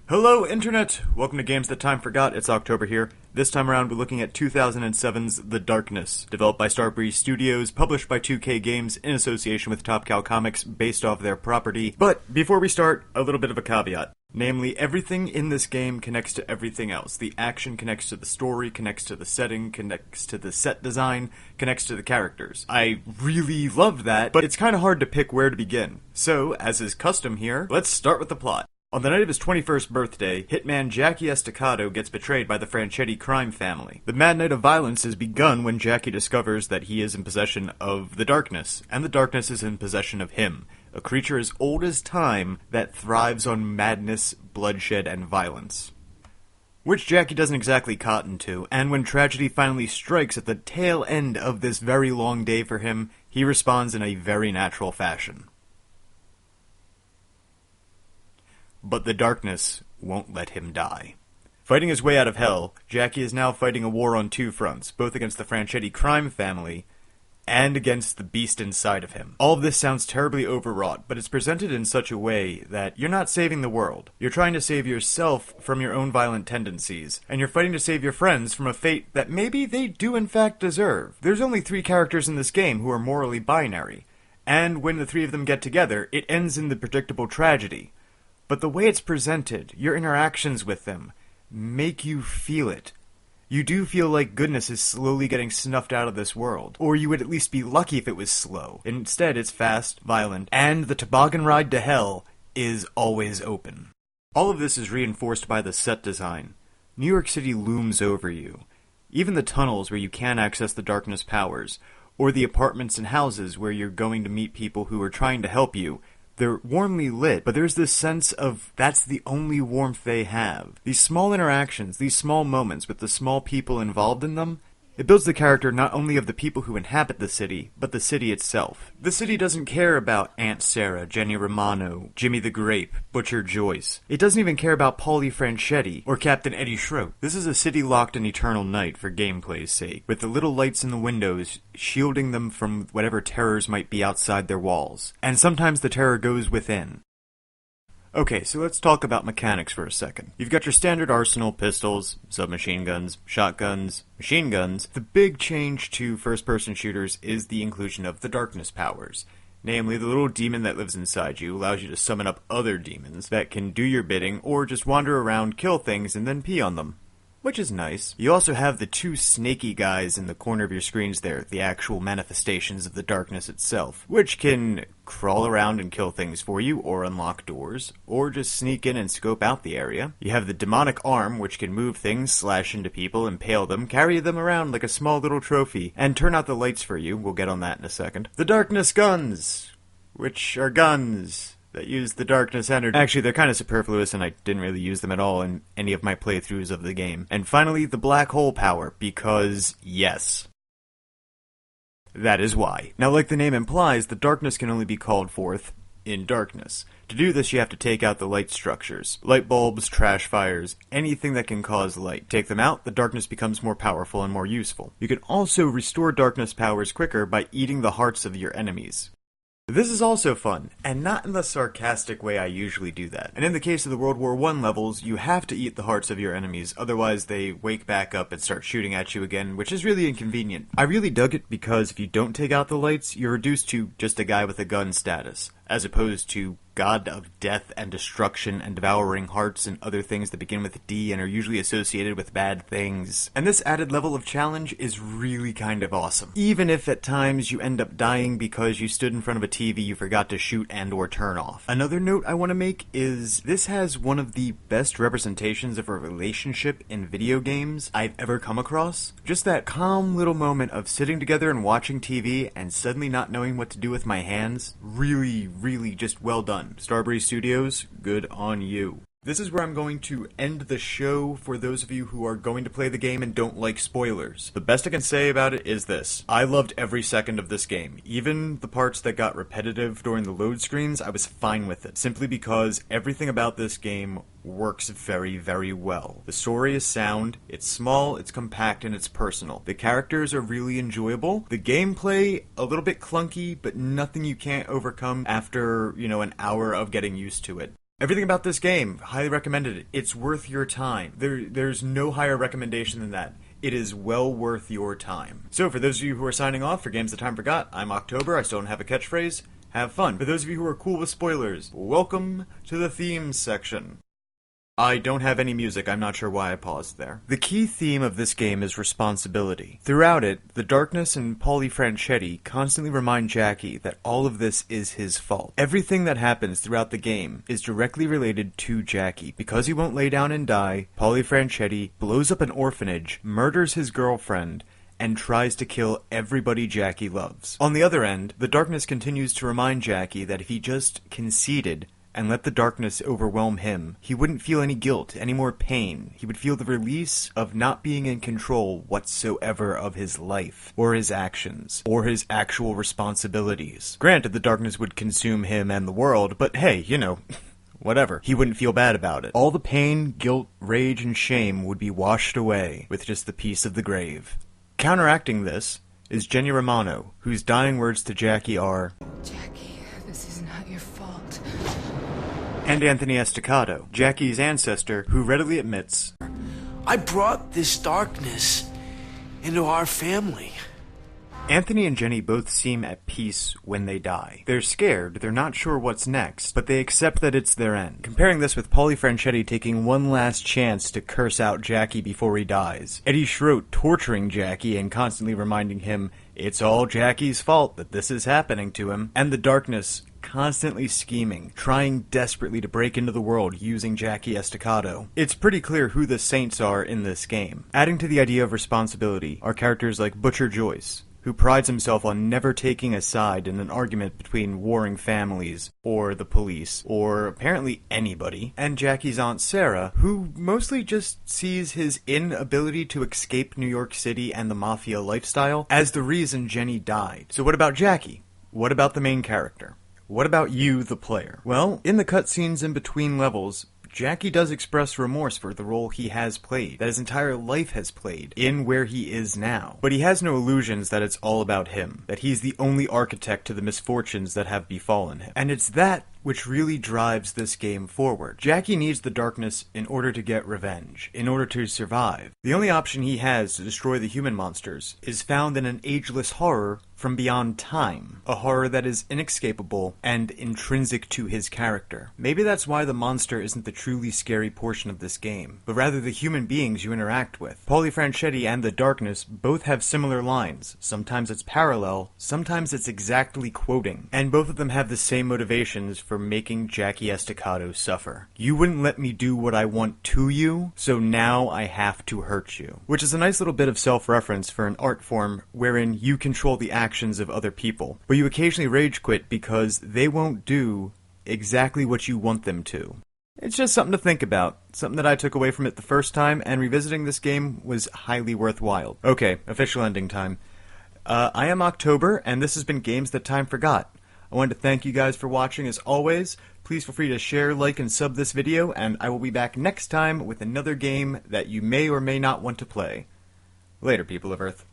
Hello, Internet! Welcome to Games That Time Forgot. It's October here. This time around, we're looking at 2007's The Darkness, developed by Starbreeze Studios, published by 2K Games in association with Top Cow Comics, based off their property. But before we start, a little bit of a caveat. Namely, everything in this game connects to everything else. The action connects to the story, connects to the setting, connects to the set design, connects to the characters. I really love that, but it's kind of hard to pick where to begin. So, as is custom here, let's start with the plot. On the night of his 21st birthday, hitman Jackie Estacado gets betrayed by the Franchetti crime family. The mad night of violence has begun when Jackie discovers that he is in possession of the darkness, and the darkness is in possession of him, a creature as old as time that thrives on madness, bloodshed, and violence. Which Jackie doesn't exactly cotton to, and when tragedy finally strikes at the tail end of this very long day for him, he responds in a very natural fashion. But the darkness won't let him die. Fighting his way out of hell, Jackie is now fighting a war on two fronts, both against the Franchetti crime family and against the beast inside of him. All of this sounds terribly overwrought, but it's presented in such a way that you're not saving the world. You're trying to save yourself from your own violent tendencies, and you're fighting to save your friends from a fate that maybe they do in fact deserve. There's only 3 characters in this game who are morally binary, and when the 3 of them get together, it ends in the predictable tragedy. But the way it's presented, your interactions with them, make you feel it. You do feel like goodness is slowly getting snuffed out of this world. Or you would at least be lucky if it was slow. Instead, it's fast, violent, and the toboggan ride to hell is always open. All of this is reinforced by the set design. New York City looms over you. Even the tunnels where you can access the darkness powers, or the apartments and houses where you're going to meet people who are trying to help you, they're warmly lit, but there's this sense of that's the only warmth they have. These small interactions, these small moments with the small people involved in them, it builds the character not only of the people who inhabit the city, but the city itself. The city doesn't care about Aunt Sarah, Jenny Romano, Jimmy the Grape, Butcher Joyce. It doesn't even care about Paulie Franchetti or Captain Eddie Schroet. This is a city locked in eternal night for gameplay's sake, with the little lights in the windows shielding them from whatever terrors might be outside their walls. And sometimes the terror goes within. Okay, so let's talk about mechanics for a second. You've got your standard arsenal, pistols, submachine guns, shotguns, machine guns. The big change to first-person shooters is the inclusion of the darkness powers. Namely, the little demon that lives inside you allows you to summon up other demons that can do your bidding or just wander around, kill things, and then pee on them. Which is nice. You also have the 2 snaky guys in the corner of your screens there, the actual manifestations of the darkness itself, which can crawl around and kill things for you, or unlock doors, or just sneak in and scope out the area. You have the demonic arm, which can move things, slash into people, impale them, carry them around like a small little trophy, and turn out the lights for you. We'll get on that in a second. The darkness guns, which are guns that use the darkness energy. Actually, they're kind of superfluous, and I didn't really use them at all in any of my playthroughs of the game. And finally, the black hole power, because yes. That is why. Now, like the name implies, the darkness can only be called forth in darkness. To do this, you have to take out the light structures. Light bulbs, trash fires, anything that can cause light. Take them out, the darkness becomes more powerful and more useful. You can also restore darkness powers quicker by eating the hearts of your enemies. This is also fun, and not in the sarcastic way I usually do that. And in the case of the World War I levels, you have to eat the hearts of your enemies, otherwise they wake back up and start shooting at you again, which is really inconvenient. I really dug it because if you don't take out the lights, you're reduced to just a guy with a gun status, as opposed to god of death and destruction and devouring hearts and other things that begin with D and are usually associated with bad things. And this added level of challenge is really kind of awesome. Even if at times you end up dying because you stood in front of a TV you forgot to shoot and or turn off. Another note I want to make is this has one of the best representations of a relationship in video games I've ever come across. Just that calm little moment of sitting together and watching TV and suddenly not knowing what to do with my hands. Really, really just well done. Starbreeze Studios, good on you. This is where I'm going to end the show for those of you who are going to play the game and don't like spoilers. The best I can say about it is this. I loved every second of this game. Even the parts that got repetitive during the load screens, I was fine with it. Simply because everything about this game works very, very well. The story is sound, it's small, it's compact, and it's personal. The characters are really enjoyable. The gameplay, a little bit clunky, but nothing you can't overcome after, an hour of getting used to it. Everything about this game, highly recommended it. It's worth your time. There's no higher recommendation than that. It is well worth your time. So for those of you who are signing off for Games That Time Forgot, I'm October, I still don't have a catchphrase. Have fun. For those of you who are cool with spoilers, welcome to the themes section. I don't have any music, I'm not sure why I paused there. The key theme of this game is responsibility. Throughout it, the Darkness and Paulie Franchetti constantly remind Jackie that all of this is his fault. Everything that happens throughout the game is directly related to Jackie. Because he won't lay down and die, Paulie Franchetti blows up an orphanage, murders his girlfriend, and tries to kill everybody Jackie loves. On the other end, the Darkness continues to remind Jackie that if he just conceded and let the darkness overwhelm him, he wouldn't feel any guilt, any more pain. He would feel the release of not being in control whatsoever of his life, or his actions, or his actual responsibilities. Granted, the darkness would consume him and the world, but hey, you know, whatever. He wouldn't feel bad about it. All the pain, guilt, rage, and shame would be washed away with just the peace of the grave. Counteracting this is Jenny Romano, whose dying words to Jackie are, Jackie, this is not your fault. And Anthony Estacado, Jackie's ancestor, who readily admits, I brought this darkness into our family. Anthony and Jenny both seem at peace when they die. They're scared, they're not sure what's next, but they accept that it's their end. Comparing this with Paulie Franchetti taking one last chance to curse out Jackie before he dies, Eddie Schroet torturing Jackie and constantly reminding him it's all Jackie's fault that this is happening to him, and the darkness constantly scheming, trying desperately to break into the world using Jackie Estacado. It's pretty clear who the saints are in this game. Adding to the idea of responsibility are characters like Butcher Joyce, who prides himself on never taking a side in an argument between warring families, or the police, or apparently anybody, and Jackie's Aunt Sarah, who mostly just sees his inability to escape New York City and the mafia lifestyle as the reason Jenny died. So what about Jackie? What about the main character? What about you, the player? Well, in the cutscenes in between levels, Jackie does express remorse for the role he has played, that his entire life has played, in where he is now. But he has no illusions that it's all about him, that he's the only architect to the misfortunes that have befallen him. And it's that which really drives this game forward. Jackie needs the darkness in order to get revenge, in order to survive. The only option he has to destroy the human monsters is found in an ageless horror from beyond time, a horror that is inescapable and intrinsic to his character. Maybe that's why the monster isn't the truly scary portion of this game, but rather the human beings you interact with. Paulie Franchetti and the Darkness both have similar lines. Sometimes it's parallel, sometimes it's exactly quoting, and both of them have the same motivations for making Jackie Estacado suffer. You wouldn't let me do what I want to you, so now I have to hurt you. Which is a nice little bit of self-reference for an art form wherein you control the actions of other people, but you occasionally rage quit because they won't do exactly what you want them to. It's just something to think about, something that I took away from it the first time, and revisiting this game was highly worthwhile. Okay, official ending time. I am October, and this has been Games That Time Forgot. I wanted to thank you guys for watching as always. Please feel free to share, like, and sub this video, and I will be back next time with another game that you may or may not want to play. Later, people of Earth.